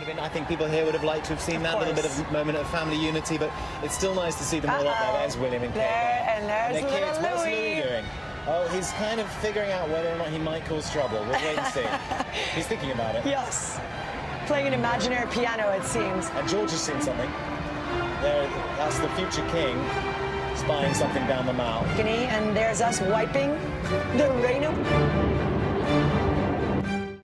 have been. I think people here would have liked to have seen that little bit of moment of family unity, but it's still nice to see them all up there. There's William and Kate. There's and their kids. little What's Louis Louis doing? Oh, he's kind of figuring out whether or not he might cause trouble. We'll wait and see. He's thinking about it. Yes. Playing an imaginary piano, it seems. And George has seen something. There, that's the future king spying something down the mall. And there's us wiping the rain away.